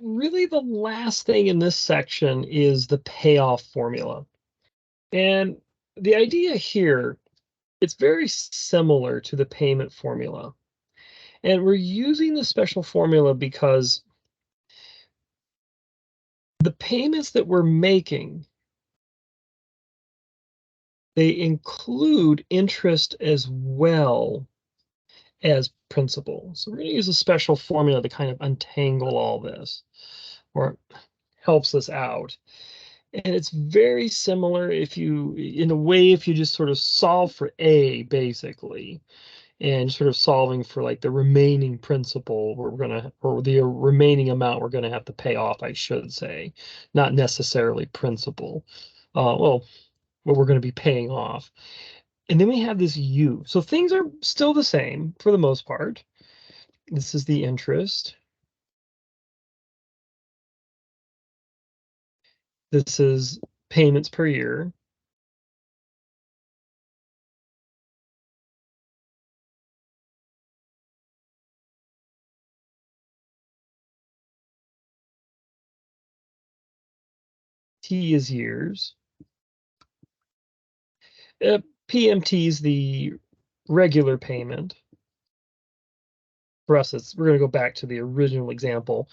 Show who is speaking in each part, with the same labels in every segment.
Speaker 1: Really, the last thing in this section is the payoff formula. And the idea here, it's very similar to the payment formula. And we're using the special formula because the payments that we're making, they include interest as well as principal. So we're going to use a special formula to kind of untangle all this, or helps us out. And it's very similar if you, in a way, if you just sort of solve for A, basically, and sort of solving for like the remaining principal we're gonna, or the remaining amount we're gonna have to pay off, I should say, not necessarily principal. Well, what we're gonna be paying off. And then we have this U. So things are still the same for the most part. This is the interest. This is payments per year. T is years. PMT is the regular payment. For us, we're going to go back to the original example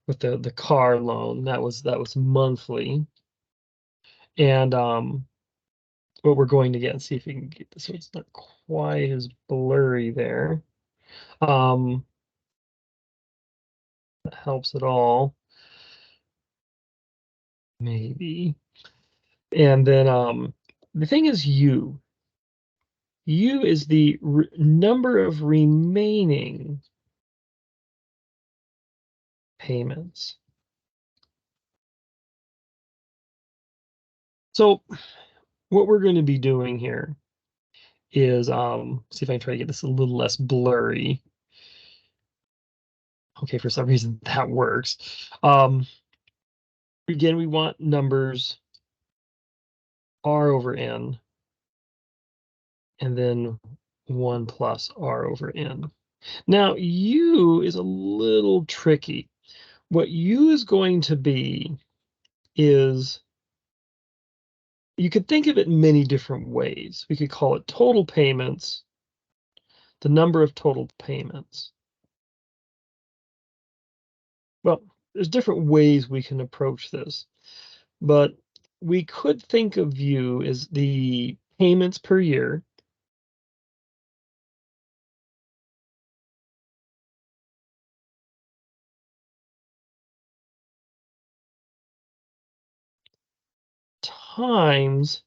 Speaker 1: with the car loan. That was monthly. And what we're going to get, and see if we can get this so it's not quite as blurry there. That helps at all. Maybe. And then the thing is U. U is the number of remaining payments. So what we're going to be doing here is see if I can try to get this a little less blurry. Okay, for some reason that works. Again, we want numbers r over n, and then 1 plus r over n. Now, u is a little tricky. What u is going to be is, you could think of it in many different ways. We could call it total payments, the number of total payments. Well, there's different ways we can approach this, but we could think of u as the payments per year times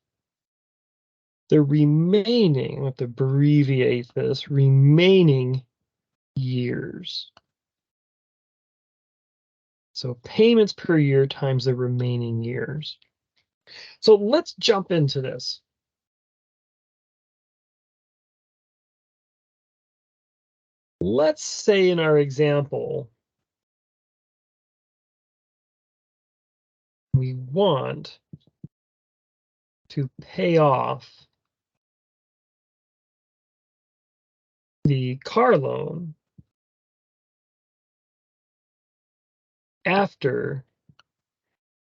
Speaker 1: the remaining, I have to abbreviate this, remaining years. So payments per year times the remaining years. So let's jump into this. Let's say in our example, we want to pay off the car loan after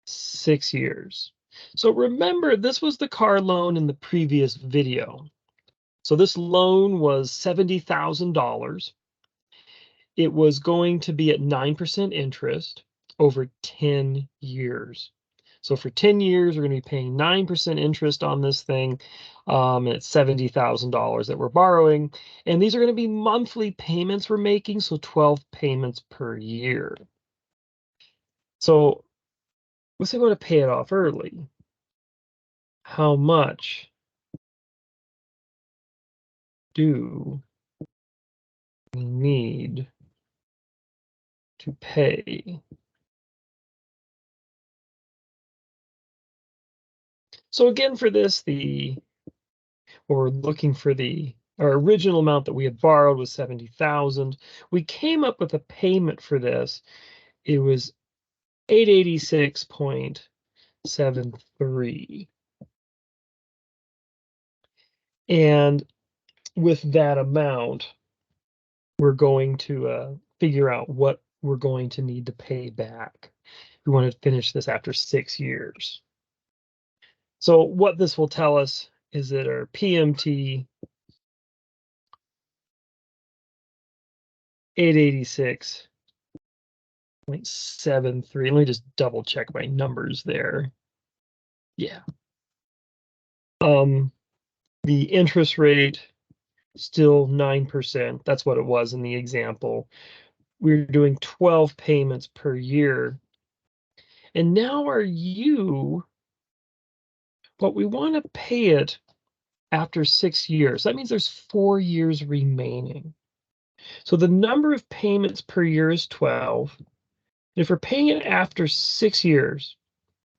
Speaker 1: 6 years. So remember, this was the car loan in the previous video. So this loan was $70,000. It was going to be at 9% interest over 10 years. So for 10 years, we're going to be paying 9% interest on this thing. And it's $70,000 that we're borrowing. And these are going to be monthly payments we're making, so 12 payments per year. So let's say we want to pay it off early. How much do we need to pay? So again, for this, we're looking for our original amount that we had borrowed was 70,000. We came up with a payment for this. It was 886.73. And with that amount, we're going to figure out what we're going to need to pay back. We want to finish this after 6 years. So what this will tell us is that our PMT 886.73. Let me just double check my numbers there. Yeah. The interest rate still 9%. That's what it was in the example. We're doing 12 payments per year. And now our U, but we want to pay it after 6 years. That means there's 4 years remaining. So the number of payments per year is 12. And if we're paying it after 6 years,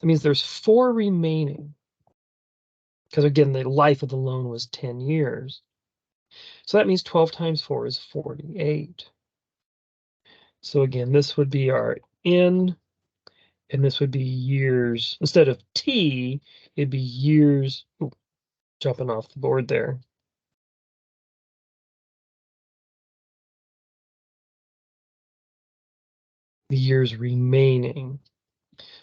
Speaker 1: that means there's 4 remaining. Because again, the life of the loan was 10 years. So that means 12 times 4 is 48. So again, this would be our N, and this would be years. Instead of T, it'd be years. Ooh, jumping off the board there. The years remaining.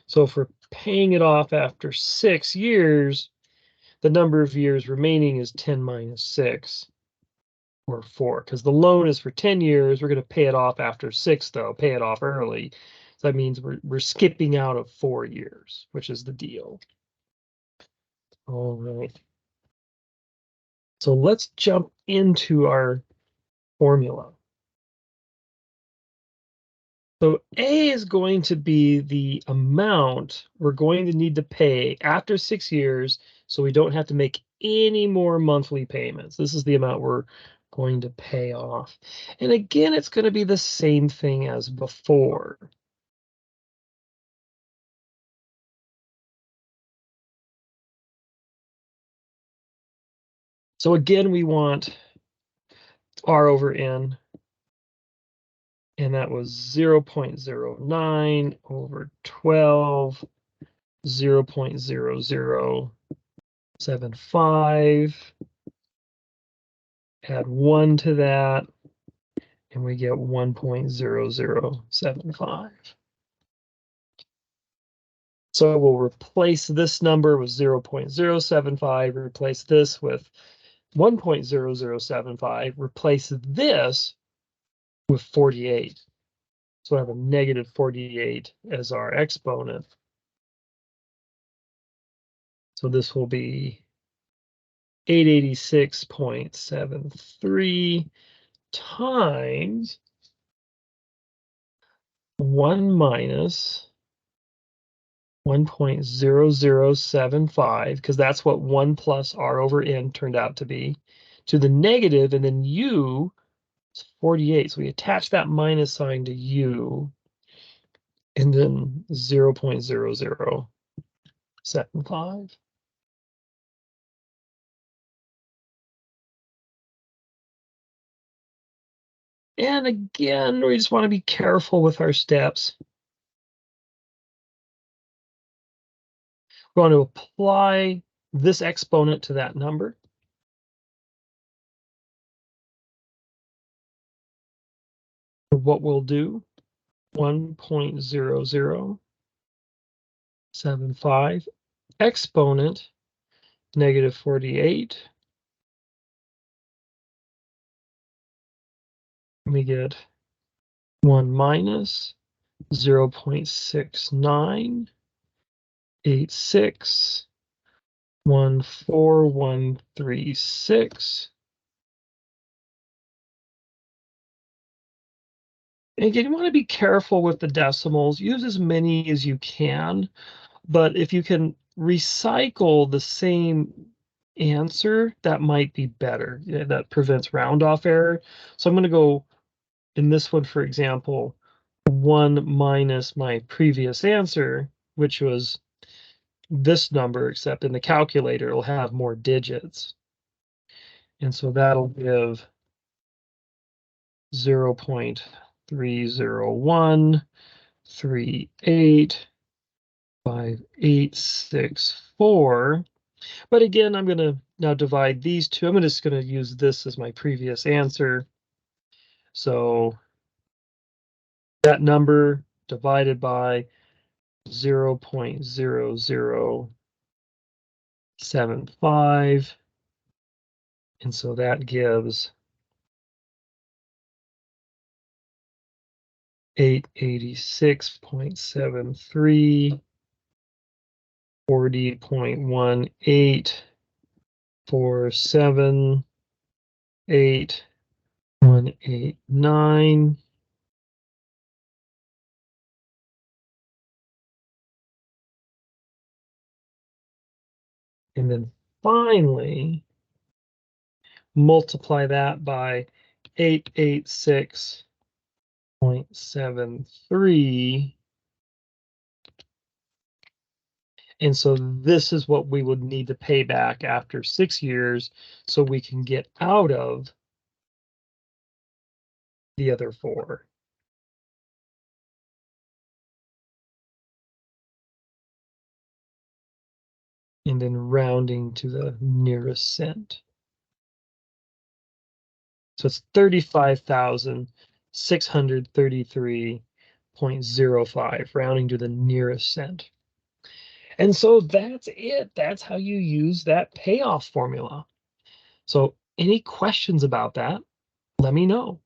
Speaker 1: So if we're paying it off after 6 years, the number of years remaining is 10 minus 6, or 4, because the loan is for 10 years. We're going to pay it off after 6, though, pay it off early. So that means we're skipping out of 4 years, which is the deal. All right. So let's jump into our formula. So A is going to be the amount we're going to need to pay after 6 years, so we don't have to make any more monthly payments. This is the amount we're going to pay off. And again, it's going to be the same thing as before. So again, we want R over N, and that was 0.09 over 12, 0.0075. Add 1 to that, and we get 1.0075. So we'll replace this number with 0.075, replace this with 1.0075, replace this with 48. So I have a negative 48 as our exponent. So this will be 886.73 times 1 minus 1.0075, because that's what 1 plus R over N turned out to be, to the negative, and then U is 48. So we attach that minus sign to U, and then 0.0075. And again, we just want to be careful with our steps. We want to apply this exponent to that number. What we'll do, 1.0075 exponent negative 48. We get 1 minus 0.6986, 14136. And again, you want to be careful with the decimals. Use as many as you can, but if you can recycle the same answer, that might be better. Yeah, that prevents round off error. So I'm going to go in this one, for example, 1 minus my previous answer, which was this number, except in the calculator, it'll have more digits. And so that'll give 0.30138586 But again, I'm going to now divide these two. I'm just going to use this as my previous answer. So that number divided by 0.0075, and so that gives 886.73, 40.1847.189. And then finally, multiply that by 886.73. And so this is what we would need to pay back after 6 years so we can get out of the other 4. And then rounding to the nearest cent. So it's 35,633.05, rounding to the nearest cent. And so that's it. That's how you use that payoff formula. So any questions about that, let me know.